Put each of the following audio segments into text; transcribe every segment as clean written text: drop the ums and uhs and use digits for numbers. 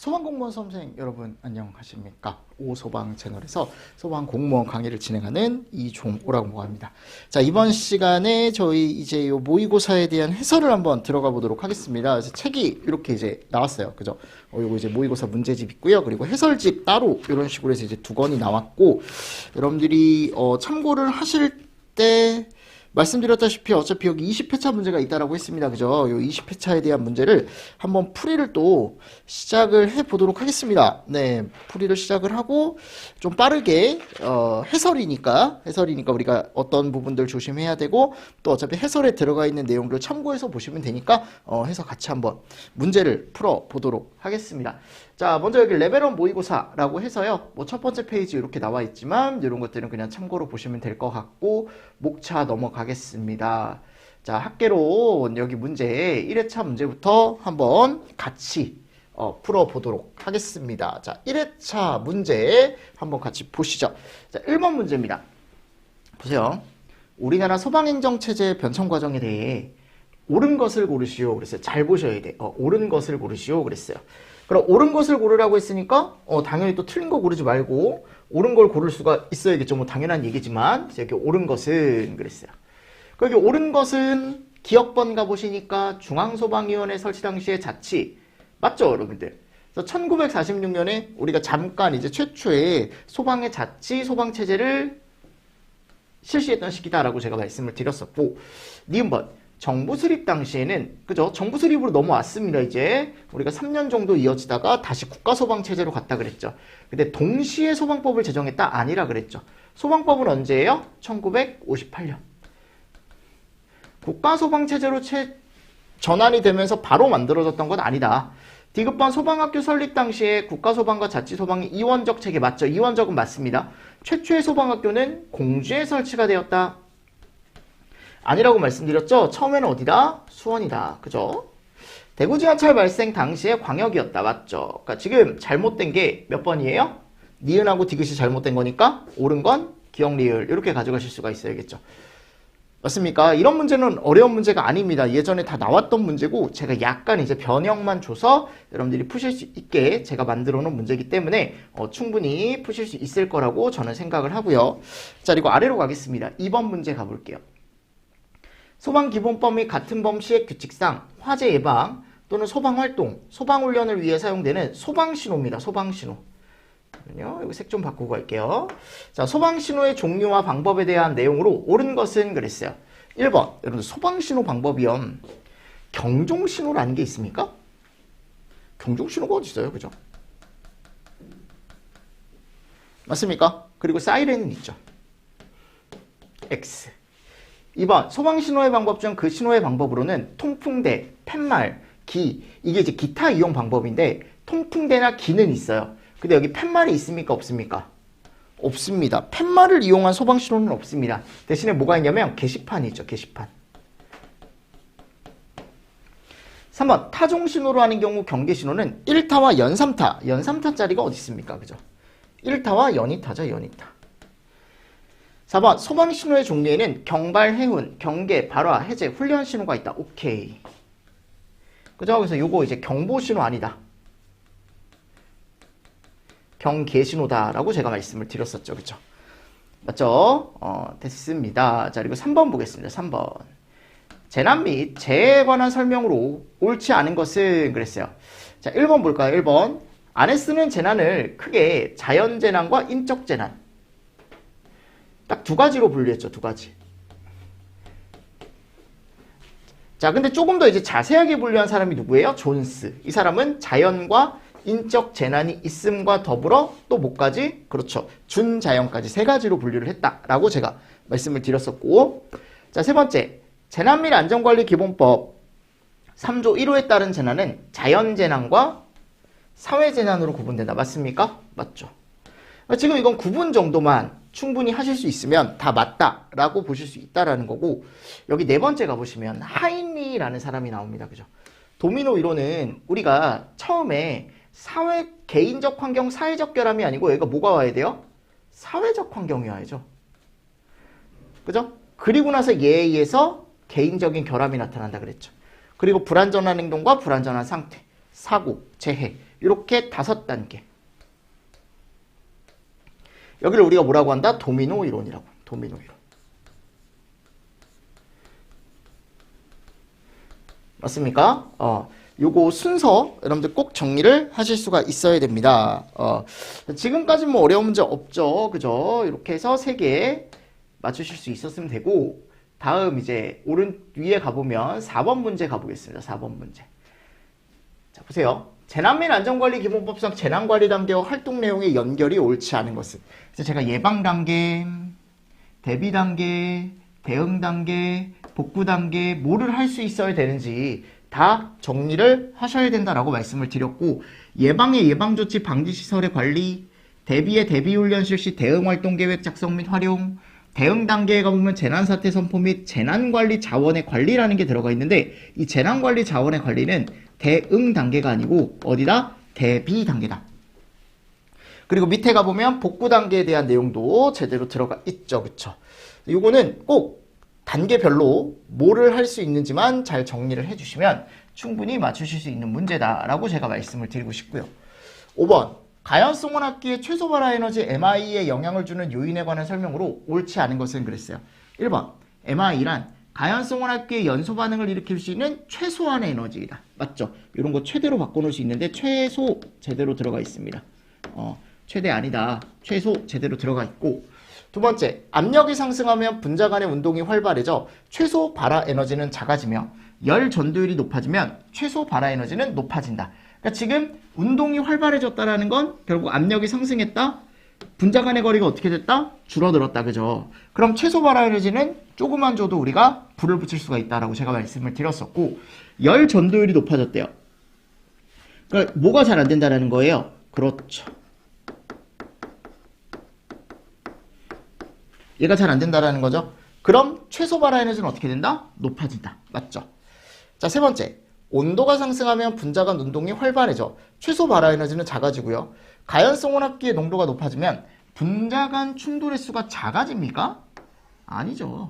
소방공무원 수험생 여러분 안녕하십니까? 오소방 채널에서 소방공무원 강의를 진행하는 이종오라고 합니다. 자, 이번 시간에 저희 이제 요 모의고사에 대한 해설을 한번 들어가 보도록 하겠습니다. 그래서 책이 이렇게 이제 나왔어요. 그죠? 요거 이제 모의고사 문제집 있고요. 그리고 해설집 따로 이런 식으로 해서 이제 2권이 나왔고, 여러분들이 참고를 하실 때 말씀드렸다시피 어차피 여기 20회차 문제가 있다라고 했습니다. 그죠? 요 20회차에 대한 문제를 한번 풀이를 또 시작을 해 보도록 하겠습니다. 네, 풀이를 시작을 하고 좀 빠르게 해설이니까 우리가 어떤 부분들 조심해야 되고, 또 어차피 해설에 들어가 있는 내용들 참고해서 보시면 되니까 해서 같이 한번 문제를 풀어 보도록 하겠습니다. 자, 먼저 여기 레벨 1 모의고사라고 해서요, 뭐 첫 번째 페이지 이렇게 나와 있지만 이런 것들은 그냥 참고로 보시면 될 것 같고, 목차 넘어가겠습니다. 자, 학계론 여기 문제 1회차 문제부터 한번 같이 풀어보도록 하겠습니다. 자, 1회차 문제 한번 같이 보시죠. 자, 1번 문제입니다. 보세요. 우리나라 소방행정체제 변천 과정에 대해 옳은 것을 고르시오 그랬어요. 잘 보셔야 돼. 옳은 것을 고르시오 그랬어요. 그럼 옳은 것을 고르라고 했으니까 당연히 또 틀린 거 고르지 말고 옳은 걸 고를 수가 있어야겠죠. 뭐 당연한 얘기지만 이렇게 옳은 것은 그랬어요. 여기 옳은 것은 기억번 가보시니까 중앙소방위원회 설치 당시의 자치 맞죠, 여러분들? 그래서 1946년에 우리가 잠깐 이제 최초의 소방의 자치 소방체제를 실시했던 시기다라고 제가 말씀을 드렸었고, 니은번 정부 수립 당시에는, 그죠? 정부 수립으로 넘어왔습니다. 이제 우리가 3년 정도 이어지다가 다시 국가소방체제로 갔다 그랬죠. 근데 동시에 소방법을 제정했다? 아니라 그랬죠. 소방법은 언제예요? 1958년. 국가소방체제로 전환이 되면서 바로 만들어졌던 건 아니다. 디귿번 소방학교 설립 당시에 국가소방과 자치소방이 이원적 체계 맞죠? 이원적은 맞습니다. 최초의 소방학교는 공주에 설치가 되었다. 아니라고 말씀드렸죠? 처음에는 어디다? 수원이다. 그죠? 대구 지하철 발생 당시에 광역이었다. 맞죠? 그러니까 지금 잘못된 게 몇 번이에요? 니은하고 디귿이 잘못된 거니까 옳은 건 기억, 리을 이렇게 가져가실 수가 있어야겠죠. 맞습니까? 이런 문제는 어려운 문제가 아닙니다. 예전에 다 나왔던 문제고 제가 약간 이제 변형만 줘서 여러분들이 푸실 수 있게 제가 만들어 놓은 문제이기 때문에 충분히 푸실 수 있을 거라고 저는 생각을 하고요. 자, 그리고 아래로 가겠습니다. 2번 문제 가볼게요. 소방기본법 및 같은 범 시행 규칙상 화재 예방 또는 소방활동, 소방훈련을 위해 사용되는 소방신호입니다. 소방신호. 여기 색 좀 바꾸고 갈게요. 자, 소방신호의 종류와 방법에 대한 내용으로 옳은 것은 그랬어요. 1번, 여러분들 소방신호 방법이요. 경종신호라는 게 있습니까? 경종신호가 어디 있어요? 그죠? 맞습니까? 그리고 사이렌은 있죠. X. 2번, 소방신호의 방법 중 그 신호의 방법으로는 통풍대, 팻말, 기, 이게 이제 기타 이용 방법인데 통풍대나 기는 있어요. 근데 여기 팻말이 있습니까? 없습니까? 없습니다. 팻말을 이용한 소방신호는 없습니다. 대신에 뭐가 있냐면 게시판이 있죠. 게시판. 3번, 타종신호로 하는 경우 경계신호는 1타와 연 3타. 연 3타짜리가 어디 있습니까? 그죠? 1타와 연 2타죠. 연 2타. 4번, 소방신호의 종류에는 경발, 해운, 경계, 발화, 해제, 훈련 신호가 있다. 오케이. 그죠? 그래서 요거 이제 경보신호 아니다. 경계신호다라고 제가 말씀을 드렸었죠. 그쵸? 맞죠? 됐습니다. 자, 그리고 3번 보겠습니다. 3번. 재난 및 재해에 관한 설명으로 옳지 않은 것은 그랬어요. 자, 1번 볼까요? 1번. 안에 쓰는 재난을 크게 자연재난과 인적재난. 딱 2가지로 분류했죠. 2가지. 자, 근데 조금 더 이제 자세하게 분류한 사람이 누구예요? 존스. 이 사람은 자연과 인적 재난이 있음과 더불어 또 뭐까지? 그렇죠. 준자연까지 3가지로 분류를 했다라고 제가 말씀을 드렸었고, 자, 3번째. 재난 및 안전관리 기본법 3조 1호에 따른 재난은 자연재난과 사회재난으로 구분된다. 맞습니까? 맞죠. 지금 이건 구분 정도만 충분히 하실 수 있으면 다 맞다라고 보실 수 있다라는 거고, 여기 4번째 가보시면 하인리라는 사람이 나옵니다. 그죠? 도미노 이론은 우리가 처음에 개인적 환경, 사회적 결함이 아니고 여기가 뭐가 와야 돼요? 사회적 환경이 와야죠. 그죠? 그리고 나서 얘에 의해서 개인적인 결함이 나타난다 그랬죠. 그리고 불안전한 행동과 불안전한 상태, 사고, 재해, 이렇게 5단계. 여기를 우리가 뭐라고 한다? 도미노 이론이라고. 도미노 이론. 맞습니까? 요거 순서 여러분들 꼭 정리를 하실 수가 있어야 됩니다. 지금까지 뭐 어려운 문제 없죠. 그죠? 이렇게 해서 3개 맞추실 수 있었으면 되고, 다음 이제 오른 위에 가보면 4번 문제 가보겠습니다. 4번 문제. 자, 보세요. 재난 및 안전관리 기본법상 재난관리 단계와 활동 내용의 연결이 옳지 않은 것은. 그래서 제가 예방 단계, 대비 단계, 대응 단계, 복구 단계, 뭐를 할 수 있어야 되는지 다 정리를 하셔야 된다라고 말씀을 드렸고, 예방의 예방조치 방지시설의 관리, 대비의 대비훈련 실시 대응활동계획 작성 및 활용, 대응 단계에 가보면 재난사태 선포 및 재난관리 자원의 관리라는 게 들어가 있는데, 이 재난관리 자원의 관리는 대응 단계가 아니고 어디다? 대비 단계다. 그리고 밑에 가보면 복구 단계에 대한 내용도 제대로 들어가 있죠. 그쵸? 요거는 꼭 단계별로 뭐를 할 수 있는지만 잘 정리를 해주시면 충분히 맞추실 수 있는 문제다라고 제가 말씀을 드리고 싶고요. 5번. 가연성원 합기의 최소 발화 에너지 MI에 영향을 주는 요인에 관한 설명으로 옳지 않은 것은 그랬어요. 1번. MI란 가연성원 합기의 연소 반응을 일으킬 수 있는 최소한의 에너지이다. 맞죠? 이런 거 최대로 바꿔놓을 수 있는데 최소 제대로 들어가 있습니다. 최대 아니다. 최소 제대로 들어가 있고, 두 번째, 압력이 상승하면 분자 간의 운동이 활발해져 최소 발화 에너지는 작아지며 열 전도율이 높아지면 최소 발화 에너지는 높아진다. 그러니까 지금 운동이 활발해졌다라는 건 결국 압력이 상승했다. 분자 간의 거리가 어떻게 됐다? 줄어들었다. 그죠? 그럼 최소 발화 에너지는 조금만 줘도 우리가 불을 붙일 수가 있다라고 제가 말씀을 드렸었고, 열 전도율이 높아졌대요. 그러니까 뭐가 잘 안 된다라는 거예요? 그렇죠. 얘가 잘 안 된다라는 거죠. 그럼 최소 발화 에너지는 어떻게 된다? 높아진다. 맞죠? 자, 세 번째. 온도가 상승하면 분자 간 운동이 활발해져 최소 발화 에너지는 작아지고요. 가연성 혼합기의 농도가 높아지면 분자 간 충돌의 수가 작아집니까? 아니죠.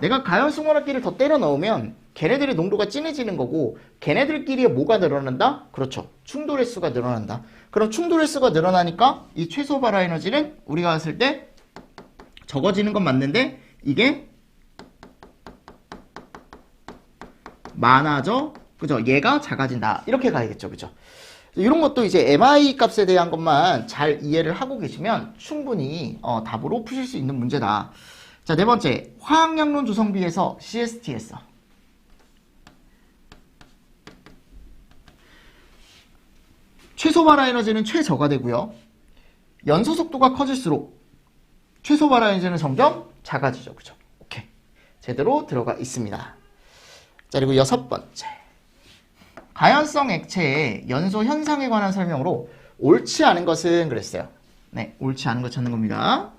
내가 가연성 혼합기를 더 때려 넣으면 걔네들의 농도가 진해지는 거고, 걔네들끼리 뭐가 늘어난다? 그렇죠. 충돌의 수가 늘어난다. 그럼 충돌의 수가 늘어나니까 이 최소 발화 에너지는 우리가 봤을 때 적어지는 건 맞는데 이게 많아져. 그죠? 얘가 작아진다. 이렇게 가야겠죠. 그죠? 이런 것도 이제 MI 값에 대한 것만 잘 이해를 하고 계시면 충분히 답으로 푸실 수 있는 문제다. 자, 네 번째. 화학양론 조성비에서 CST에서 최소 발화 에너지는 최저가 되고요. 연소 속도가 커질수록 최소 발화 에너지는 점점 작아지죠. 그죠? 오케이. 제대로 들어가 있습니다. 자, 그리고 6번째. 가연성 액체의 연소 현상에 관한 설명으로 옳지 않은 것은 그랬어요. 네, 옳지 않은 거 찾는 겁니다.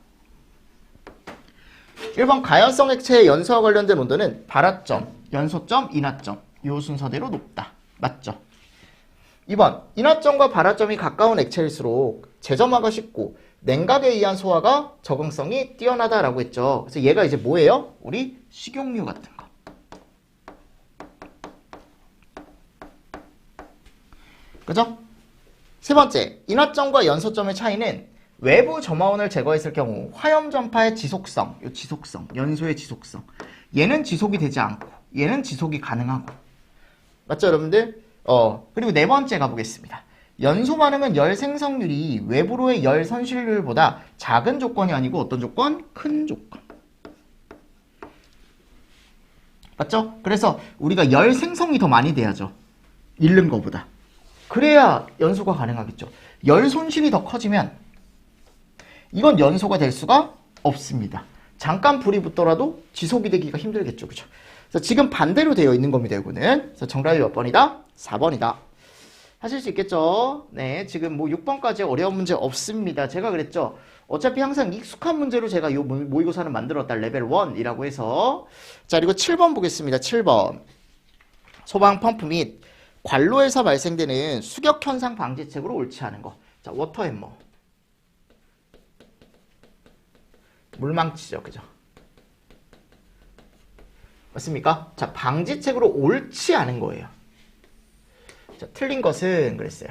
1번 가연성 액체의 연소와 관련된 온도는 발화점, 연소점, 인화점 이 순서대로 높다. 맞죠? 2번 인화점과 발화점이 가까운 액체일수록 재점화가 쉽고 냉각에 의한 소화가 적응성이 뛰어나다라고 했죠. 그래서 얘가 이제 뭐예요? 우리 식용유 같은 거. 그죠? 세 번째, 인화점과 연소점의 차이는 외부 점화원을 제거했을 경우 화염 전파의 지속성, 요 지속성, 연소의 지속성. 얘는 지속이 되지 않고 얘는 지속이 가능하고. 맞죠, 여러분들? 그리고 네 번째 가보겠습니다. 연소 반응은 열 생성률이 외부로의 열 손실률보다 작은 조건이 아니고 어떤 조건? 큰 조건. 맞죠? 그래서 우리가 열 생성이 더 많이 돼야죠. 잃는 것보다. 그래야 연소가 가능하겠죠. 열 손실이 더 커지면 이건 연소가 될 수가 없습니다. 잠깐 불이 붙더라도 지속이 되기가 힘들겠죠. 그죠? 그래서 지금 반대로 되어 있는 겁니다. 이거는. 그래서 정답이 몇 번이다? 4번이다. 하실 수 있겠죠? 네, 지금 뭐 6번까지 어려운 문제 없습니다. 제가 그랬죠? 어차피 항상 익숙한 문제로 제가 이 모의고사는 만들었다. 레벨 1이라고 해서. 자, 그리고 7번 보겠습니다. 7번. 소방 펌프 및 관로에서 발생되는 수격 현상 방지책으로 옳지 않은 거. 자, 워터 햄머. 물망치죠. 그죠? 맞습니까? 자, 방지책으로 옳지 않은 거예요. 자, 틀린 것은 그랬어요.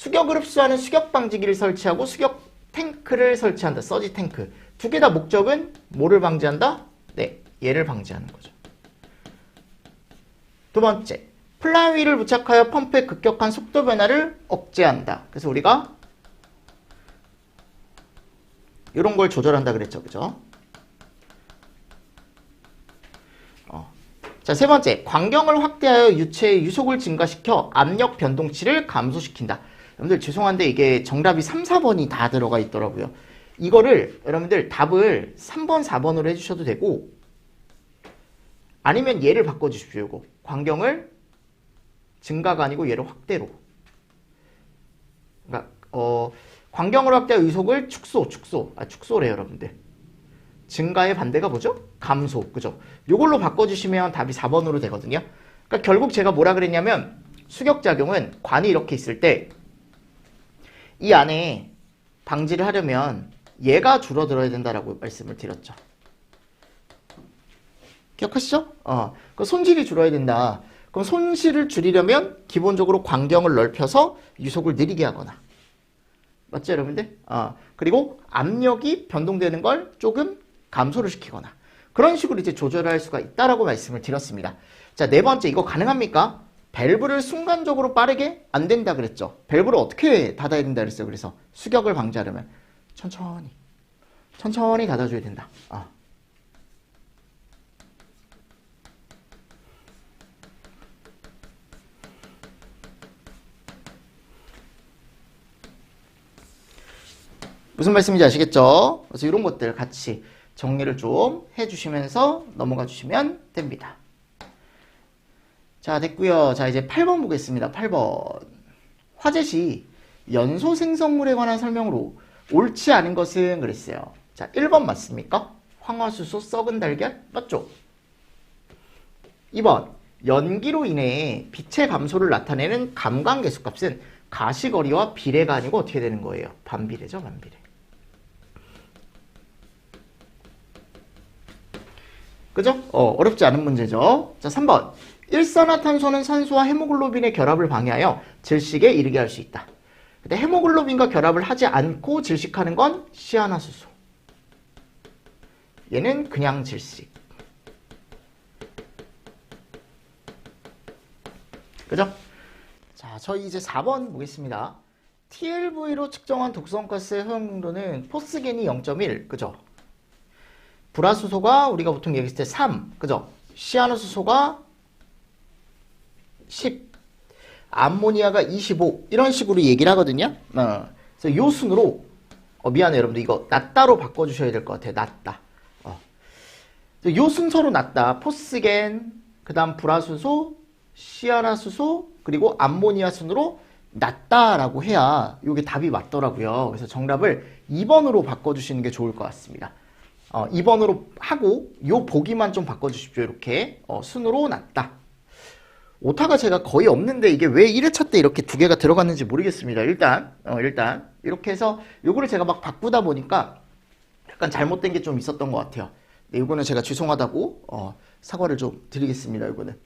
수격을 흡수하는 수격 방지기를 설치하고 수격 탱크를 설치한다. 서지 탱크. 두 개 다 목적은 뭐를 방지한다? 네, 얘를 방지하는 거죠. 두 번째, 플라이휠을 부착하여 펌프의 급격한 속도 변화를 억제한다. 그래서 우리가 이런 걸 조절한다 그랬죠. 그죠? 자, 세 번째, 광경을 확대하여 유체의 유속을 증가시켜 압력 변동치를 감소시킨다. 여러분들 죄송한데 이게 정답이 3, 4번이 다 들어가 있더라고요. 이거를 여러분들 답을 3번, 4번으로 해주셔도 되고 아니면 얘를 바꿔주십시오. 이거 광경을 증가가 아니고 얘를 확대로. 그러니까 광경을 확대하여 유속을 축소래요, 여러분들. 증가의 반대가 뭐죠? 감소. 그죠? 요걸로 바꿔주시면 답이 4번으로 되거든요. 그러니까 결국 제가 뭐라 그랬냐면 수격작용은 관이 이렇게 있을 때 이 안에 방지를 하려면 얘가 줄어들어야 된다라고 말씀을 드렸죠. 기억하시죠? 그 손실이 줄어야 된다. 그럼 손실을 줄이려면 기본적으로 광경을 넓혀서 유속을 느리게 하거나. 맞죠, 여러분들? 그리고 압력이 변동되는 걸 조금 감소를 시키거나 그런 식으로 이제 조절할 수가 있다라고 말씀을 드렸습니다. 자, 네 번째, 이거 가능합니까? 밸브를 순간적으로 빠르게 안 된다 그랬죠. 밸브를 어떻게 닫아야 된다 그랬어요. 그래서 수격을 방지하려면 천천히 닫아줘야 된다. 무슨 말씀인지 아시겠죠? 그래서 이런 것들 같이 정리를 좀 해주시면서 넘어가 주시면 됩니다. 자, 됐고요. 자, 이제 8번 보겠습니다. 8번. 화재 시 연소 생성물에 관한 설명으로 옳지 않은 것은 그랬어요. 자, 1번 맞습니까? 황화수소 썩은 달걀 맞죠? 2번. 연기로 인해 빛의 감소를 나타내는 감광 계수값은 가시거리와 비례가 아니고 어떻게 되는 거예요? 반비례죠, 반비례. 그죠? 어렵지 않은 문제죠. 자, 3번. 일산화탄소는 산소와 헤모글로빈의 결합을 방해하여 질식에 이르게 할 수 있다. 근데 헤모글로빈과 결합을 하지 않고 질식하는 건 시아나수소. 얘는 그냥 질식. 그죠? 자, 저희 이제 4번 보겠습니다. TLV로 측정한 독성가스의 허용濃도는 포스겐이 0.1, 그죠? 불화수소가 우리가 보통 얘기했을 때 3, 그죠? 시아노수소가 10, 암모니아가 25 이런 식으로 얘기를 하거든요. 그래서 요 순으로 미안해요 여러분들 이거 낮다로 바꿔주셔야 될 것 같아요. 낮다. 요 순서로 낮다. 포스겐, 그 다음 불화수소, 시아나수소, 그리고 암모니아 순으로 낮다라고 해야 이게 답이 맞더라고요. 그래서 정답을 2번으로 바꿔주시는 게 좋을 것 같습니다. 2번으로 하고 요 보기만 좀 바꿔주십시오. 이렇게 순으로 낮다. 오타가 제가 거의 없는데 이게 왜 1회차 때 이렇게 두 개가 들어갔는지 모르겠습니다. 일단 이렇게 해서 요거를 제가 막 바꾸다 보니까 약간 잘못된 게 좀 있었던 것 같아요. 네, 요거는 제가 죄송하다고 사과를 좀 드리겠습니다. 요거는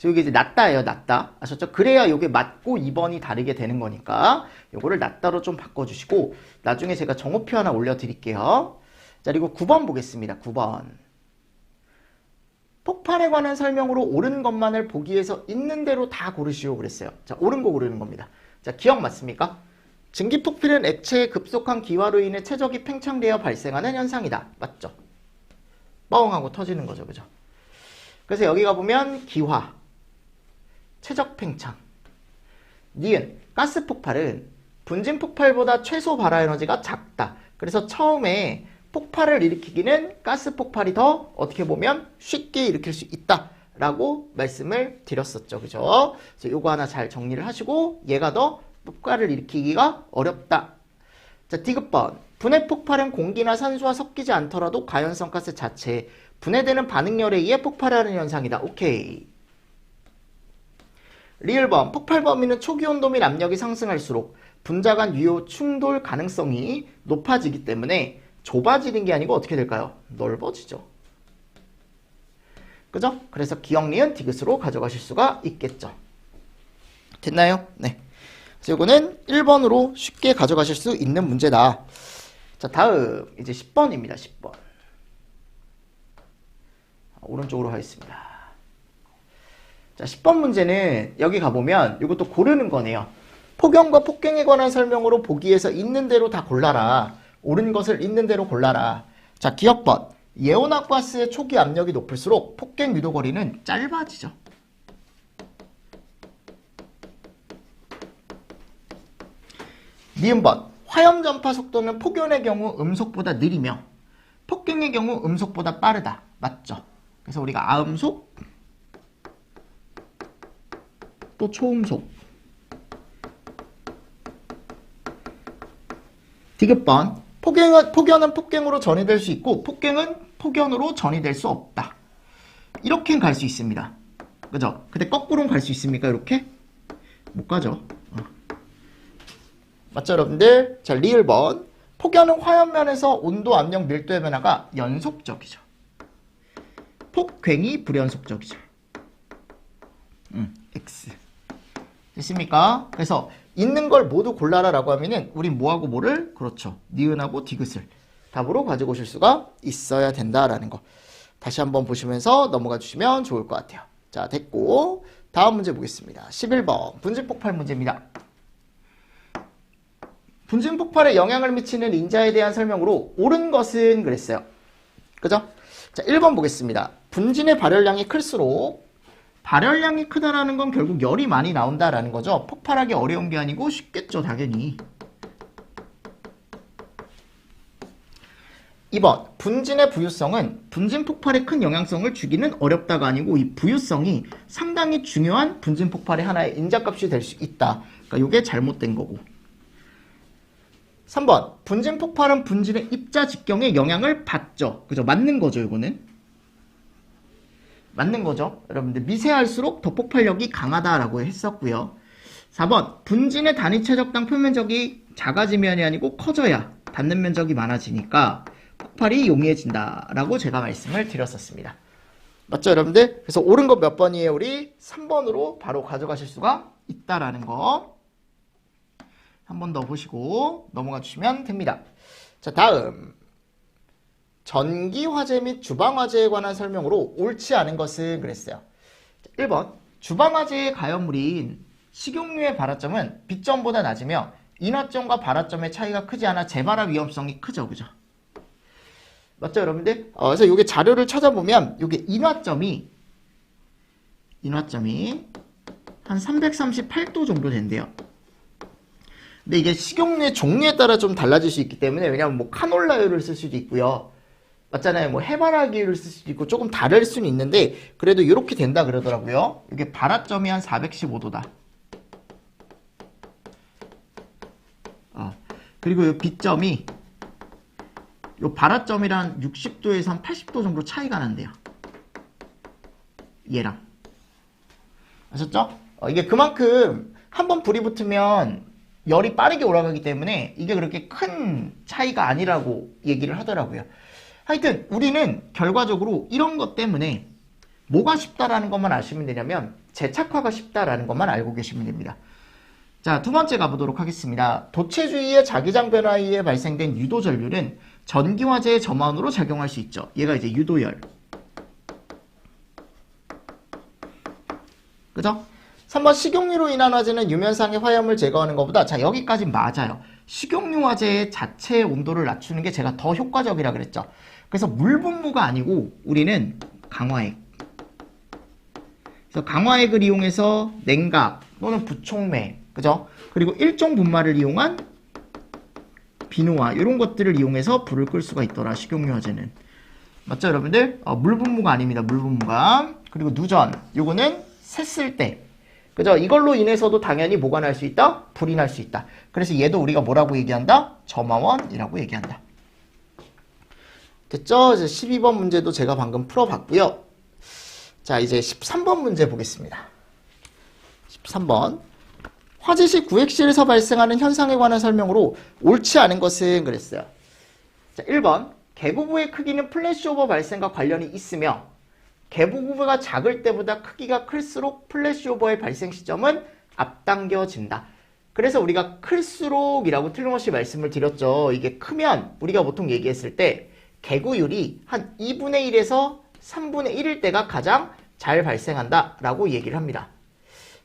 여기 이제 낮다예요. 낮다 아셨죠? 그래야 요게 맞고 2번이 다르게 되는 거니까 요거를 낮다로 좀 바꿔주시고 나중에 제가 정오표 하나 올려드릴게요. 자, 그리고 9번 보겠습니다. 9번. 폭발에 관한 설명으로 옳은 것만을 보기 위해서 있는 대로 다 고르시오 그랬어요. 자, 옳은 거 고르는 겁니다. 자, 기억 맞습니까? 증기폭필은 액체의 급속한 기화로 인해 최적이 팽창되어 발생하는 현상이다. 맞죠? 뻥 하고 터지는 거죠. 그죠? 그래서 여기 가보면 기화, 최적 팽창. 니은, 가스 폭발은 분진 폭발보다 최소 발화 에너지가 작다. 그래서 처음에 폭발을 일으키기는 가스 폭발이 더 어떻게 보면 쉽게 일으킬 수 있다라고 말씀을 드렸었죠. 그죠? 그래서 요거 하나 잘 정리를 하시고 얘가 더 폭발을 일으키기가 어렵다. 자, 디귿번. 분해 폭발은 공기나 산소와 섞이지 않더라도 가연성 가스 자체에 분해되는 반응열에 의해 폭발하는 현상이다. 오케이. 리을번. 폭발 범위는 초기 온도 및 압력이 상승할수록 분자 간 유효 충돌 가능성이 높아지기 때문에 좁아지는 게 아니고 어떻게 될까요? 넓어지죠. 그죠? 그래서 기억, 니은, 디귿으로 가져가실 수가 있겠죠. 됐나요? 네. 그래서 이거는 1번으로 쉽게 가져가실 수 있는 문제다. 자, 다음 이제 10번입니다. 10번. 오른쪽으로 하겠습니다. 자, 10번 문제는 여기 가보면 이것도 고르는 거네요. 폭염과 폭경에 관한 설명으로 보기에서 있는 대로 다 골라라. 옳은 것을 있는 대로 골라라. 자, 기억번. 예온화가스의 초기 압력이 높을수록 폭경 유도 거리는 짧아지죠. 니은번. 화염 전파 속도는 폭연의 경우 음속보다 느리며 폭경의 경우 음속보다 빠르다. 맞죠? 그래서 우리가 아음속 또 초음속. 디귿번. 폭연은 폭경으로 전이될 수 있고 폭경은 폭연으로 전이될 수 없다. 이렇게 갈 수 있습니다. 그죠? 근데 거꾸로는 갈 수 있습니까? 이렇게? 못 가죠. 맞죠, 여러분들? 자, 리을번. 폭연은 화염면에서 온도, 압력, 밀도의 변화가 연속적이죠. 폭괭이 불연속적이죠. X. 됐습니까? 그래서 있는 걸 모두 골라라 라고 하면은 우린 뭐하고 뭐를? 그렇죠. 니은하고 디귿을 답으로 가지고 오실 수가 있어야 된다라는 거. 다시 한번 보시면서 넘어가 주시면 좋을 것 같아요. 자, 됐고 다음 문제 보겠습니다. 11번 분진폭발 문제입니다. 분진폭발에 영향을 미치는 인자에 대한 설명으로 옳은 것은 그랬어요. 그죠? 자, 1번 보겠습니다. 분진의 발열량이 클수록 발열량이 크다라는 건 결국 열이 많이 나온다라는 거죠. 폭발하기 어려운 게 아니고 쉽겠죠, 당연히. 2번. 분진의 부유성은 분진 폭발에 큰 영향성을 주기는 어렵다가 아니고 이 부유성이 상당히 중요한 분진 폭발의 하나의 인자값이 될 수 있다. 그러니까 이게 잘못된 거고. 3번. 분진 폭발은 분진의 입자 직경에 영향을 받죠. 그죠? 맞는 거죠, 이거는. 맞는 거죠. 여러분들 미세할수록 더 폭발력이 강하다라고 했었고요. 4번. 분진의 단위 최적당 표면적이 작아지면이 아니고 커져야 닿는 면적이 많아지니까 폭발이 용이해진다라고 제가 말씀을 드렸었습니다. 맞죠, 여러분들? 그래서 옳은 거 몇 번이에요? 우리 3번으로 바로 가져가실 수가 있다라는 거. 한 번 더 보시고 넘어가 주시면 됩니다. 자, 다음. 전기화재 및 주방화재에 관한 설명으로 옳지 않은 것은 그랬어요. 1번. 주방화재의 가연물인 식용유의 발화점은 빛점보다 낮으며 인화점과 발화점의 차이가 크지 않아 재발화 위험성이 크죠. 그죠? 맞죠, 여러분들? 그래서 이게 자료를 찾아보면 이게 인화점이 한 338도 정도 된대요. 근데 이게 식용유의 종류에 따라 좀 달라질 수 있기 때문에 왜냐면 뭐 카놀라유를 쓸 수도 있고요. 맞잖아요. 뭐 해바라기를 쓸 수도 있고 조금 다를 수는 있는데 그래도 이렇게 된다 그러더라고요. 이게 발화점이 한 415도다. 그리고 이 빛점이 이 발화점이랑 60도에서 한 80도 정도 차이가 난대요. 얘랑. 아셨죠? 이게 그만큼 한번 불이 붙으면 열이 빠르게 올라가기 때문에 이게 그렇게 큰 차이가 아니라고 얘기를 하더라고요. 하여튼 우리는 결과적으로 이런 것 때문에 뭐가 쉽다라는 것만 아시면 되냐면 재착화가 쉽다라는 것만 알고 계시면 됩니다. 자, 두 번째 가보도록 하겠습니다. 도체주의의 자기장 변화에 의해 발생된 유도전류는 전기화재의 점화원으로 작용할 수 있죠. 얘가 이제 유도열. 그죠? 3번 식용유로 인한 화재는 유면상의 화염을 제거하는 것보다 자, 여기까지 맞아요. 식용유 화재 자체의 온도를 낮추는 게 제가 더 효과적이라 그랬죠. 그래서 물 분무가 아니고 우리는 강화액. 그래서 강화액을 이용해서 냉각 또는 부촉매, 그죠? 그리고 일종 분말을 이용한 비누화 이런 것들을 이용해서 불을 끌 수가 있더라. 식용유 화재는. 맞죠, 여러분들? 물 분무가 아닙니다. 물 분무가. 그리고 누전. 요거는 샜을 때. 그죠? 이걸로 인해서도 당연히 뭐가 날 수 있다? 불이 날 수 있다. 그래서 얘도 우리가 뭐라고 얘기한다? 점화원이라고 얘기한다. 됐죠? 이제 12번 문제도 제가 방금 풀어봤고요. 자, 이제 13번 문제 보겠습니다. 13번. 화재 시 구획실에서 발생하는 현상에 관한 설명으로 옳지 않은 것은 그랬어요. 자, 1번. 개부부의 크기는 플래시오버 발생과 관련이 있으며 개부부가 작을 때보다 크기가 클수록 플래시오버의 발생 시점은 앞당겨진다. 그래서 우리가 클수록이라고 틀림없이 말씀을 드렸죠. 이게 크면 우리가 보통 얘기했을 때 개구율이 한 2분의 1에서 3분의 1일 때가 가장 잘 발생한다 라고 얘기를 합니다.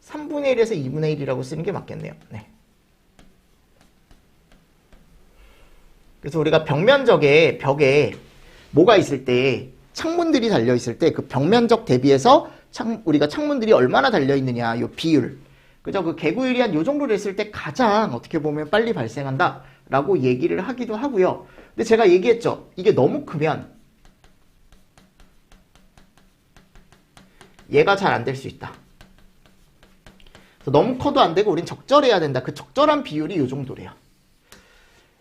3분의 1에서 2분의 1이라고 쓰는 게 맞겠네요. 네. 그래서 우리가 벽면적에 벽에 뭐가 있을 때 창문들이 달려 있을 때 그 벽면적 대비해서 우리가 창문들이 얼마나 달려 있느냐 요 비율, 그죠? 그 개구율이 한 요 정도 됐을 때 가장 어떻게 보면 빨리 발생한다 라고 얘기를 하기도 하고요. 근데 제가 얘기했죠. 이게 너무 크면 얘가 잘 안 될 수 있다. 그래서 너무 커도 안 되고 우린 적절해야 된다. 그 적절한 비율이 요 정도래요.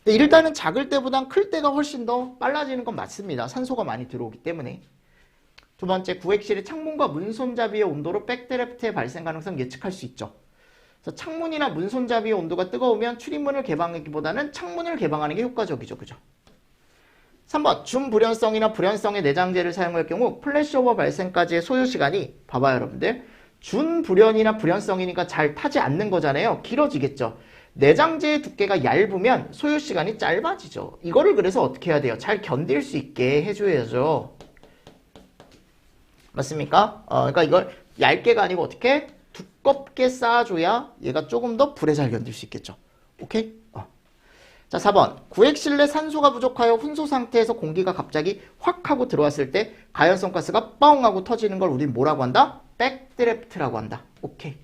근데 일단은 작을 때보단 클 때가 훨씬 더 빨라지는 건 맞습니다. 산소가 많이 들어오기 때문에. 두 번째, 구획실의 창문과 문손잡이의 온도로 백드래프트의 발생 가능성 예측할 수 있죠. 그래서 창문이나 문손잡이의 온도가 뜨거우면 출입문을 개방하기보다는 창문을 개방하는 게 효과적이죠. 그죠? 3번, 준불연성이나 불연성의 내장재를 사용할 경우 플래시오버 발생까지의 소요시간이, 봐봐요 여러분들, 준불연이나 불연성이니까 잘 타지 않는 거잖아요. 길어지겠죠. 내장재의 두께가 얇으면 소요시간이 짧아지죠. 이거를 그래서 어떻게 해야 돼요? 잘 견딜 수 있게 해줘야죠. 맞습니까? 그러니까 이걸 얇게가 아니고 어떻게? 두껍게 쌓아줘야 얘가 조금 더 불에 잘 견딜 수 있겠죠. 오케이? 자, 4번. 구획실 내 산소가 부족하여 훈소 상태에서 공기가 갑자기 확 하고 들어왔을 때 가연성 가스가 뻥 하고 터지는 걸 우린 뭐라고 한다? 백드래프트라고 한다. 오케이.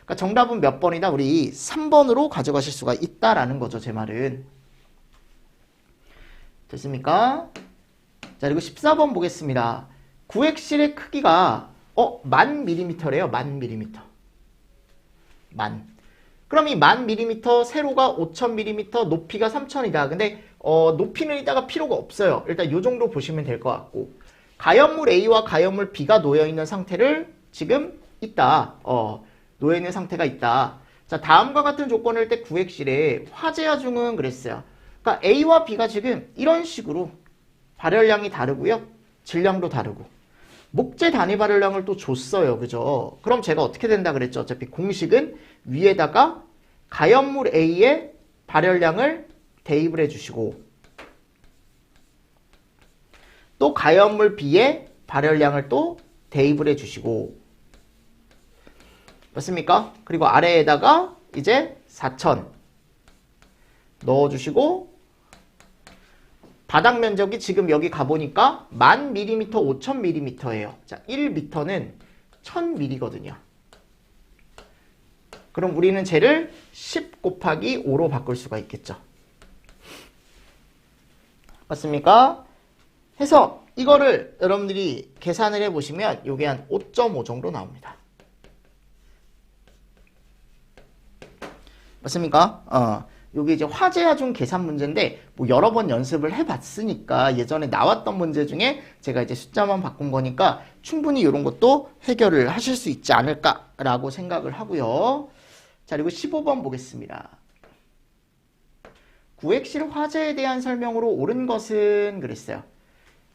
그러니까 정답은 몇 번이다? 우리 3번으로 가져가실 수가 있다라는 거죠. 제 말은. 됐습니까? 자, 그리고 14번 보겠습니다. 구획실의 크기가 10,000mm래요. 10,000mm. 그럼 이 10,000mm, 세로가 5,000mm, 높이가 3,000이다. 근데 높이는 이따가 필요가 없어요. 일단 이 정도 보시면 될 것 같고, 가연물 A와 가연물 B가 놓여있는 상태를 지금 있다. 놓여있는 상태가 있다. 자, 다음과 같은 조건일 때 구획실에 화재와 중은 그랬어요. 그러니까 A와 B가 지금 이런 식으로 발열량이 다르고요. 질량도 다르고. 목재 단위 발열량을 또 줬어요. 그죠? 그럼 제가 어떻게 된다 그랬죠? 어차피 공식은 위에다가 가연물 A의 발열량을 대입을 해주시고 또 가연물 B의 발열량을 또 대입을 해주시고, 맞습니까? 그리고 아래에다가 이제 4,000 넣어주시고, 바닥 면적이 지금 여기 가보니까 10,000mm, 5,000mm예요. 자, 1m는 1,000mm거든요. 그럼 우리는 쟤를 10 곱하기 5로 바꿀 수가 있겠죠. 맞습니까? 해서 이거를 여러분들이 계산을 해보시면 이게 한 5.5 정도 나옵니다. 맞습니까? 요게 이제 화재하중 계산 문제인데 뭐 여러 번 연습을 해봤으니까 예전에 나왔던 문제 중에 제가 이제 숫자만 바꾼 거니까 충분히 이런 것도 해결을 하실 수 있지 않을까라고 생각을 하고요. 자, 그리고 15번 보겠습니다. 구획실 화재에 대한 설명으로 옳은 것은 그랬어요.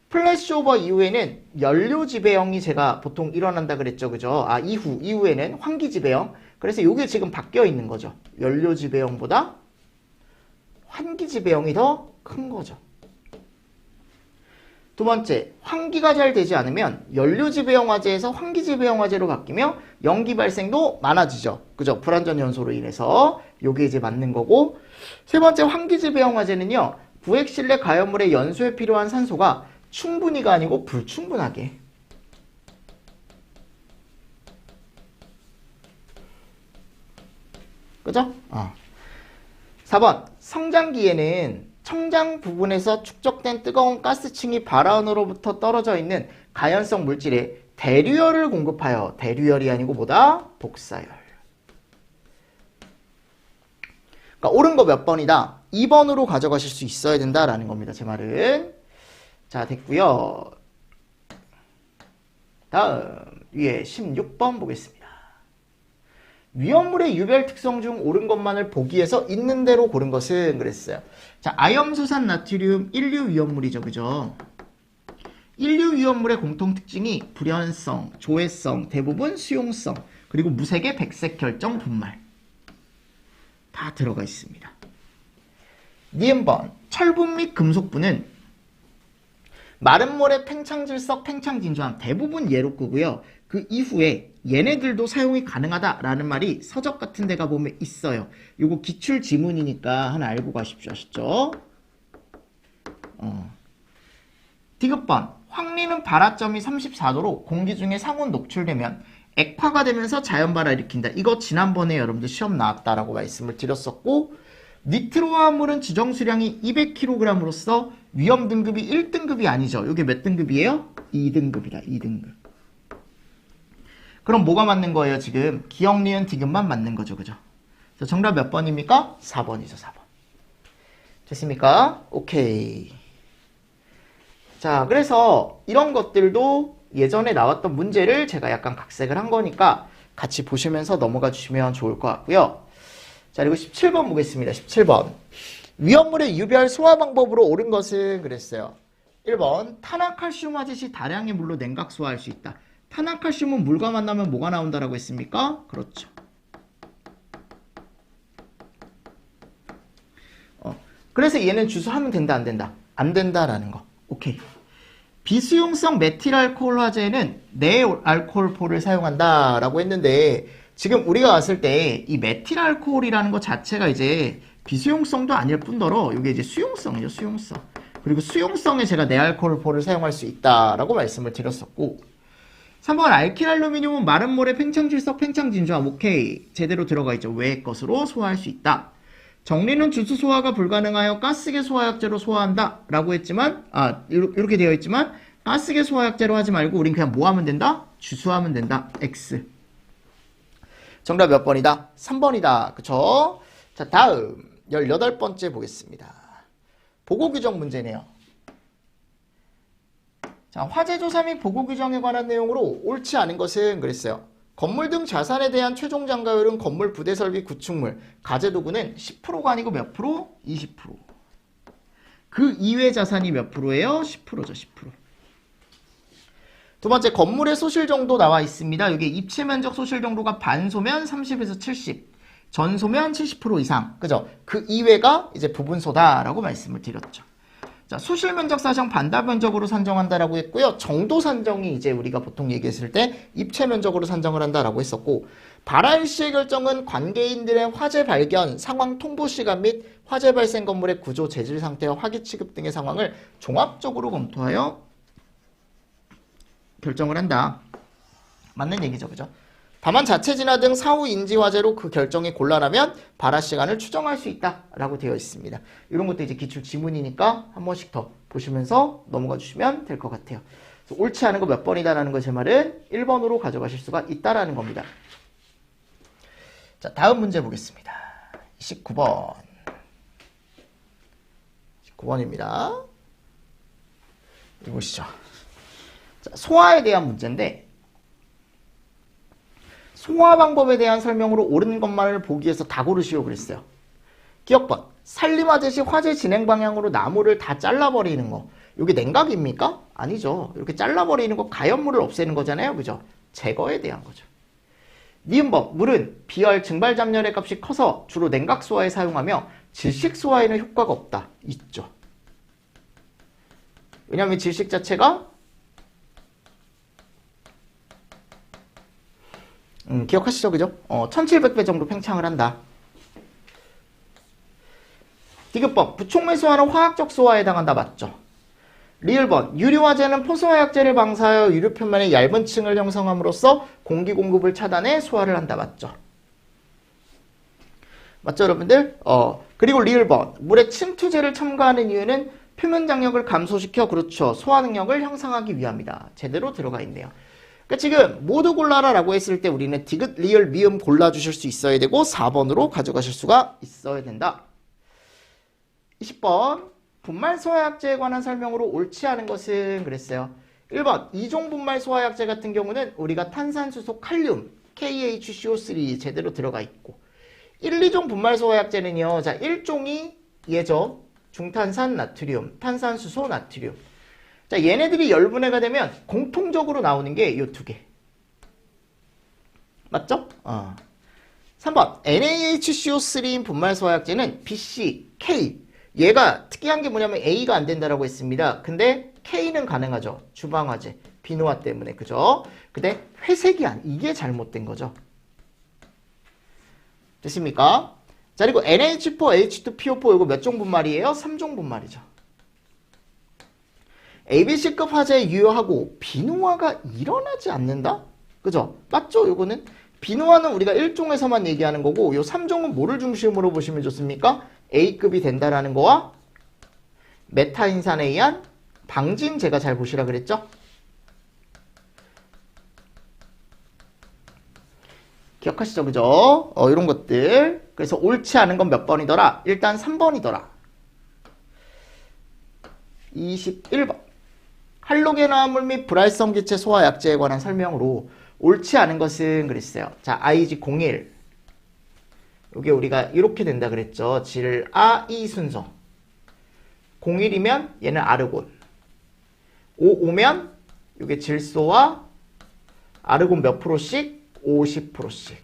플래시오버 이후에는 연료 지배형이 제가 보통 일어난다 그랬죠. 그죠? 이후에는 환기 지배형. 그래서 이게 지금 바뀌어 있는 거죠. 연료 지배형보다 환기 지배형이 더 큰 거죠. 두 번째, 환기가 잘 되지 않으면 연료 지배형 화재에서 환기 지배형 화재로 바뀌며 연기 발생도 많아지죠. 그죠? 불완전 연소로 인해서 요게 이제 맞는 거고, 세 번째, 환기 지배형 화재는요, 구획실 내 가연물의 연소에 필요한 산소가 충분히가 아니고 불충분하게, 그죠? 4번, 성장기에는 청장 부분에서 축적된 뜨거운 가스층이 발화원으로부터 떨어져 있는 가연성 물질에 대류열을 공급하여, 대류열이 아니고 뭐다? 복사열. 그러니까 옳은 거 몇 번이다? 2번으로 가져가실 수 있어야 된다라는 겁니다. 제 말은. 자, 됐고요. 다음 위에 16번 보겠습니다. 위험물의 유별 특성 중 옳은 것만을 보기 위해서 있는 대로 고른 것은 그랬어요. 자, 아염소산 나트륨 1류 위험물이죠. 그죠? 1류 위험물의 공통 특징이 불연성, 조회성, 대부분 수용성, 그리고 무색의 백색 결정 분말. 다 들어가 있습니다. 니은번 철분 및 금속분은 마른 모래, 팽창질석, 팽창진주함 대부분 예로 끄고요. 그 이후에 얘네들도 사용이 가능하다라는 말이 서적 같은 데 가보면 있어요. 요거 기출 지문이니까 하나 알고 가십시오. 아시죠? 디귿번 황리는 발화점이 34도로 공기 중에 상온 녹출되면 액화가 되면서 자연발화 일으킨다. 이거 지난번에 여러분들 시험 나왔다라고 말씀을 드렸었고, 니트로화합물은 지정 수량이 200kg으로서 위험 등급이 1등급이 아니죠. 이게 몇 등급이에요? 2등급이다. 2등급. 그럼 뭐가 맞는 거예요? 지금 기억, 니은, 디귿만 맞는 거죠. 그죠? 정답 몇 번입니까? 4번이죠. 4번. 됐습니까? 오케이. 자, 그래서 이런 것들도 예전에 나왔던 문제를 제가 약간 각색을 한 거니까 같이 보시면서 넘어가 주시면 좋을 것 같고요. 자, 그리고 17번 보겠습니다. 17번. 위험물의 유별 소화 방법으로 옳은 것은 그랬어요. 1번. 탄화칼슘 화재 시 다량의 물로 냉각 소화할 수 있다. 탄화칼슘은 물과 만나면 뭐가 나온다라고 했습니까? 그렇죠. 그래서 얘는 주소하면 된다, 안 된다? 안 된다라는 거. 오케이. 비수용성 메틸알코올 화재는 네알코올포를 사용한다라고 했는데, 지금 우리가 봤을 때 이 메틸알코올이라는 것 자체가 이제 비수용성도 아닐 뿐더러 이게 이제 수용성이죠. 수용성. 그리고 수용성에 제가 네알코올포를 사용할 수 있다라고 말씀을 드렸었고, 3번 알킬알루미늄은 마른 모래, 팽창질석, 팽창진주함. 오케이. 제대로 들어가 있죠. 외의 것으로 소화할 수 있다. 정리는 주수 소화가 불가능하여 가스계 소화약제로 소화한다 라고 했지만, 이렇게 되어 있지만 가스계 소화약제로 하지 말고 우린 그냥 뭐 하면 된다? 주수하면 된다. X. 정답 몇 번이다? 3번이다. 그쵸? 자, 다음 18번째 보겠습니다. 보고규정 문제네요. 자, 화재조사 및 보고규정에 관한 내용으로 옳지 않은 것은 그랬어요. 건물 등 자산에 대한 최종 장가율은 건물 부대 설비 구축물, 가재도구는 10%가 아니고 몇 프로? 20%. 그 이외 자산이 몇 프로예요? 10%죠. 10%. 두 번째, 건물의 소실 정도 나와 있습니다. 이게 입체 면적 소실 정도가 반소면 30에서 70, 전소면 70% 이상. 그죠? 그 이외가 이제 부분소다라고 말씀을 드렸죠. 자, 수실 면적 사정 반다 면적으로 산정한다라고 했고요. 정도 산정이 이제 우리가 보통 얘기했을 때 입체 면적으로 산정을 한다라고 했었고, 발화 시의 결정은 관계인들의 화재 발견, 상황 통보 시간 및 화재 발생 건물의 구조, 재질 상태와 화기 취급 등의 상황을 종합적으로 검토하여 결정을 한다. 맞는 얘기죠. 그죠? 다만 자체 진화 등 사후 인지 화재로 그 결정이 곤란하면 발화 시간을 추정할 수 있다라고 되어 있습니다. 이런 것도 이제 기출 지문이니까 한 번씩 더 보시면서 넘어가 주시면 될 것 같아요. 그래서 옳지 않은 거 몇 번이다라는 거 제 말은 1번으로 가져가실 수가 있다라는 겁니다. 자, 다음 문제 보겠습니다. 19번. 19번입니다. 읽으시죠. 자, 소화에 대한 문제인데, 소화 방법에 대한 설명으로 옳은 것만을 보기 위해서 다 고르시오 그랬어요. 기억번. 산림화재 시 화재 진행 방향으로 나무를 다 잘라버리는 거. 이게 냉각입니까? 아니죠. 이렇게 잘라버리는 거 가연물을 없애는 거잖아요. 그죠? 제거에 대한 거죠. 니은법. 물은 비열, 증발 잡열의 값이 커서 주로 냉각 소화에 사용하며 질식 소화에는 효과가 없다. 있죠. 왜냐하면 질식 자체가 기억하시죠? 그죠? 1700배 정도 팽창을 한다. 디귿번. 부촉매 소화는 화학적 소화에 해당한다. 맞죠? 리을번. 유류화재는 포수화약제를 방사하여 유류 표면에 얇은 층을 형성함으로써 공기 공급을 차단해 소화를 한다. 맞죠? 맞죠, 여러분들? 그리고 리을번. 물에 침투제를 첨가하는 이유는 표면 장력을 감소시켜 그렇죠. 소화 능력을 향상하기 위함이다. 제대로 들어가 있네요. 그러니까 지금 모두 골라라 라고 했을 때 우리는 디귿, 리을, 미음 골라주실 수 있어야 되고 4번으로 가져가실 수가 있어야 된다. 20번. 분말 소화약제에 관한 설명으로 옳지 않은 것은 그랬어요. 1번. 2종 분말 소화약제 같은 경우는 우리가 탄산수소 칼륨, KHCO3 제대로 들어가 있고, 1, 2종 분말 소화약제는요. 자, 1종이 얘죠. 중탄산 나트륨, 탄산수소 나트륨. 자, 얘네들이 열분해가 되면 공통적으로 나오는 게 이 두 개. 맞죠? 3번 NaHCO3인 분말 소화약제는 BC, K. 얘가 특이한 게 뭐냐면 A가 안 된다라고 했습니다. 근데 K는 가능하죠. 주방화제, 비누화 때문에. 그죠? 근데 회색이 이게 잘못된 거죠. 됐습니까? 자, 그리고 NH4, H2PO4 이거 몇 종 분말이에요? 3종 분말이죠. ABC급 화재에 유효하고 비누화가 일어나지 않는다? 그죠? 맞죠? 요거는 비누화는 우리가 1종에서만 얘기하는 거고 요 3종은 뭐를 중심으로 보시면 좋습니까? A급이 된다라는 거와 메타인산에 의한 방진 제가 잘 보시라 그랬죠? 기억하시죠? 그죠? 이런 것들. 그래서 옳지 않은 건 몇 번이더라? 일단 3번이더라. 21번. 할로겐 화합물 및 불활성 기체 소화 약제에 관한 설명으로 옳지 않은 것은 그랬어요. 자, IG01. 이게 우리가 이렇게 된다 그랬죠. 질, 아, 이 순서. 01이면 얘는 아르곤. 55면 이게 질소와 아르곤 몇 프로씩? 50%씩.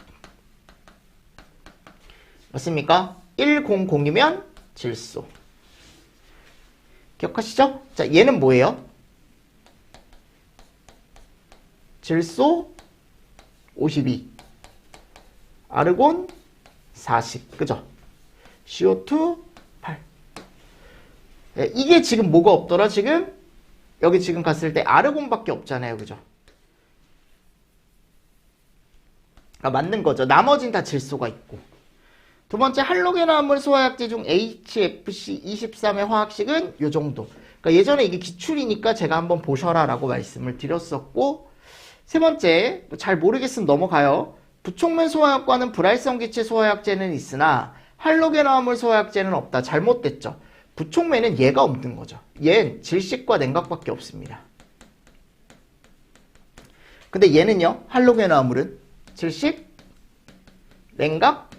맞습니까? 100이면 질소. 기억하시죠? 자, 얘는 뭐예요? 질소 52. 아르곤 40. 그죠? CO2 8. 네, 이게 지금 뭐가 없더라? 지금 여기 지금 갔을 때 아르곤밖에 없잖아요. 그죠? 맞는 거죠. 나머진 다 질소가 있고. 두 번째, 할로겐 화합물 소화약제 중 HFC23의 화학식은 요 정도. 그러니까 예전에 이게 기출이니까 제가 한번 보셔라 라고 말씀을 드렸었고, 세 번째, 잘 모르겠으면 넘어가요. 부촉면 소화약과는 불활성 기체 소화약제는 있으나 할로겐 화합물 소화약제는 없다. 잘못됐죠. 부촉면은 얘가 없는 거죠. 얘는 질식과 냉각밖에 없습니다. 근데 얘는요, 할로겐 화합물은 질식, 냉각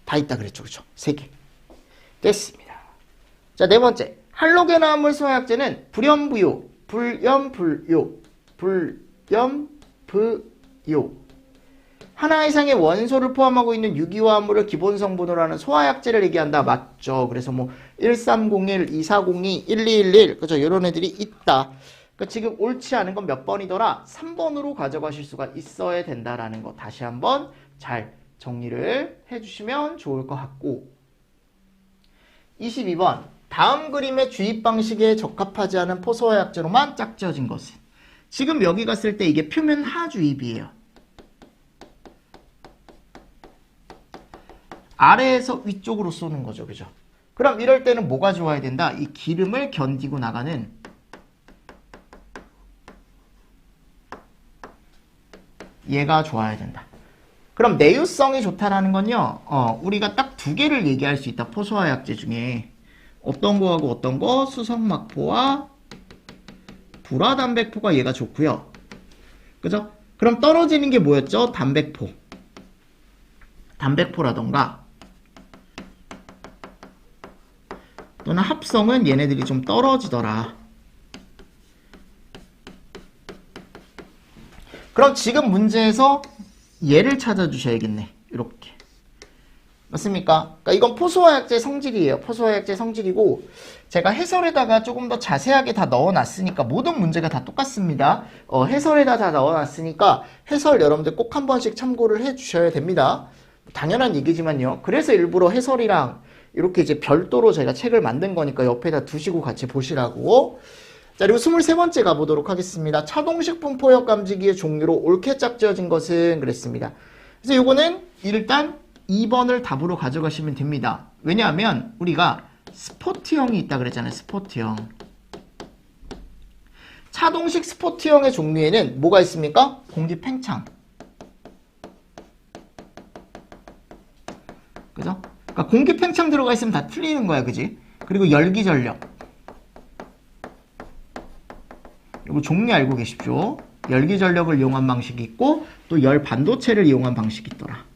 다 있다 그랬죠. 그죠? 3개. 됐습니다. 자, 네 번째. 할로겐 화합물 소화약제는 불염부요, 불염불요, 불염부요. 하나 이상의 원소를 포함하고 있는 유기화합물을 기본 성분으로 하는 소화약제를 얘기한다. 맞죠? 그래서 뭐 1301, 2402, 1211 그죠? 이런 애들이 있다. 그러니까 지금 옳지 않은 건 몇 번이더라? 3번으로 가져가실 수가 있어야 된다라는 거 다시 한번 잘 정리를 해주시면 좋을 것 같고 22번 다음 그림의 주입 방식에 적합하지 않은 포소화약제로만 짝지어진 것은 지금 여기 갔을 때 이게 표면 하주입이에요. 아래에서 위쪽으로 쏘는 거죠. 그죠? 그럼 이럴 때는 뭐가 좋아야 된다? 이 기름을 견디고 나가는 얘가 좋아야 된다. 그럼 내유성이 좋다라는 건요. 우리가 딱 두 개를 얘기할 수 있다. 포소화약제 중에. 어떤 거하고 어떤 거? 수성막포와 불화담백포가 얘가 좋고요. 그죠? 그럼 떨어지는 게 뭐였죠? 담백포. 담백포라던가 또는 합성은 얘네들이 좀 떨어지더라. 그럼 지금 문제에서 얘를 찾아주셔야겠네. 이렇게. 맞습니까? 그러니까 이건 포소화약제 성질이에요. 포소화약제 성질이고 제가 해설에다가 조금 더 자세하게 다 넣어놨으니까 모든 문제가 다 똑같습니다. 해설에다 다 넣어놨으니까 해설 여러분들 꼭 한 번씩 참고를 해주셔야 됩니다. 당연한 얘기지만요. 그래서 일부러 해설이랑 이렇게 이제 별도로 제가 책을 만든 거니까 옆에다 두시고 같이 보시라고. 자, 그리고 23번째 가보도록 하겠습니다. 차동식품 포역 감지기의 종류로 옳게 짝지어진 것은 그랬습니다. 그래서 요거는 일단 2번을 답으로 가져가시면 됩니다. 왜냐하면 우리가 스포트형이 있다 그랬잖아요. 스포트형. 차동식 스포트형의 종류에는 뭐가 있습니까? 공기 팽창. 그죠? 그러니까 공기 팽창 들어가 있으면 다 틀리는 거야. 그지? 그리고 열기 전력. 이거 종류 알고 계십시오. 열기 전력을 이용한 방식이 있고 또 열 반도체를 이용한 방식이 있더라.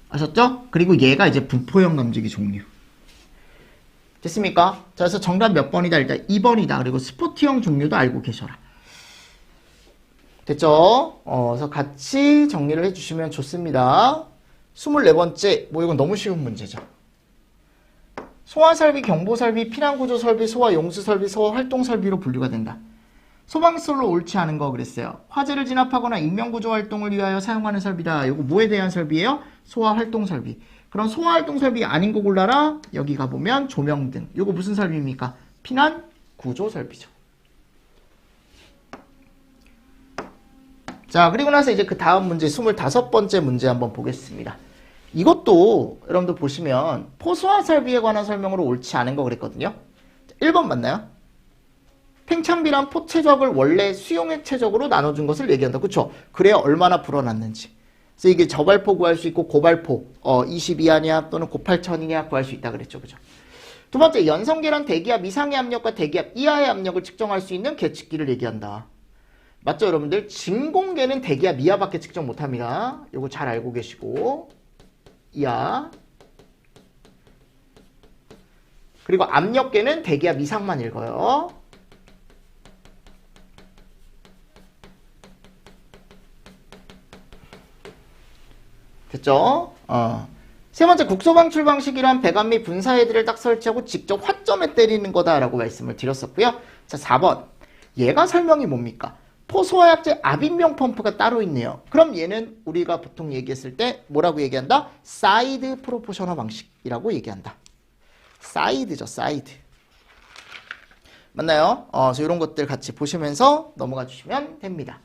아셨죠? 그리고 얘가 이제 분포형 감지기 종류. 됐습니까? 자, 그래서 정답 몇 번이다? 일단 2번이다. 그리고 스포트형 종류도 알고 계셔라. 됐죠? 그래서 같이 정리를 해주시면 좋습니다. 24번째, 뭐 이건 너무 쉬운 문제죠. 소화설비, 경보설비, 피난구조설비, 소화용수설비, 소화활동설비로 분류가 된다. 소방시설로 옳지 않은 거 그랬어요. 화재를 진압하거나 인명구조 활동을 위하여 사용하는 설비다. 이거 뭐에 대한 설비예요? 소화활동설비. 그럼 소화활동설비 아닌 거 골라라. 여기 가보면 조명등. 이거 무슨 설비입니까? 피난구조설비죠. 자, 그리고 나서 이제 그 다음 문제 25번째 문제 한번 보겠습니다. 이것도 여러분들 보시면 포소화 설비에 관한 설명으로 옳지 않은 거 그랬거든요. 1번 맞나요? 팽창비란 포체적을 원래 수용액 체적으로 나눠준 것을 얘기한다. 그쵸? 그래야 얼마나 불어났는지. 그래서 이게 저발포 구할 수 있고 고발포 22하냐 또는 고8000이냐 구할 수 있다 그랬죠. 그죠? 두 번째, 연성계란 대기압 이상의 압력과 대기압 이하의 압력을 측정할 수 있는 계측기를 얘기한다. 맞죠, 여러분들? 진공계는 대기압 이하밖에 측정 못합니다. 이거 잘 알고 계시고 이하. 그리고 압력계는 대기압 이상만 읽어요. 됐죠? 세 번째, 국소방출 방식이란 배관 및 분사헤드를 딱 설치하고 직접 화점에 때리는 거다라고 말씀을 드렸었고요. 자, 4번. 얘가 설명이 뭡니까? 포소화약제 압입용 펌프가 따로 있네요. 그럼 얘는 우리가 보통 얘기했을 때 뭐라고 얘기한다? 사이드 프로포셔널 방식이라고 얘기한다. 사이드죠, 사이드. 맞나요? 그래서 이런 것들 같이 보시면서 넘어가 주시면 됩니다.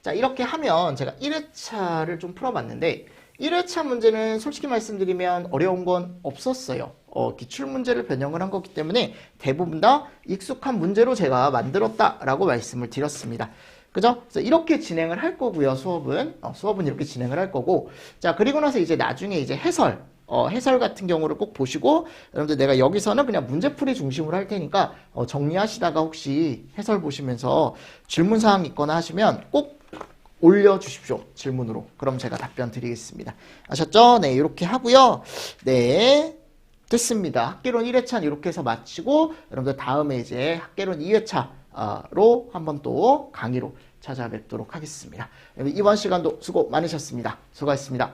자, 이렇게 하면 제가 1회차를 좀 풀어봤는데 1회차 문제는 솔직히 말씀드리면 어려운 건 없었어요. 기출문제를 변형을 한 거기 때문에 대부분 다 익숙한 문제로 제가 만들었다라고 말씀을 드렸습니다. 그죠? 그래서 이렇게 진행을 할 거고요, 수업은 이렇게 진행을 할 거고. 자, 그리고 나서 이제 나중에 이제 해설 같은 경우를 꼭 보시고, 여러분들 내가 여기서는 그냥 문제풀이 중심으로 할 테니까, 정리하시다가 혹시 해설 보시면서 질문사항 있거나 하시면 꼭 올려주십시오. 질문으로. 그럼 제가 답변 드리겠습니다. 아셨죠? 네, 이렇게 하고요. 네, 됐습니다. 학개론 1회차는 이렇게 해서 마치고 여러분들 다음에 이제 학개론 2회차로 한번 또 강의로 찾아뵙도록 하겠습니다. 이번 시간도 수고 많으셨습니다. 수고하셨습니다.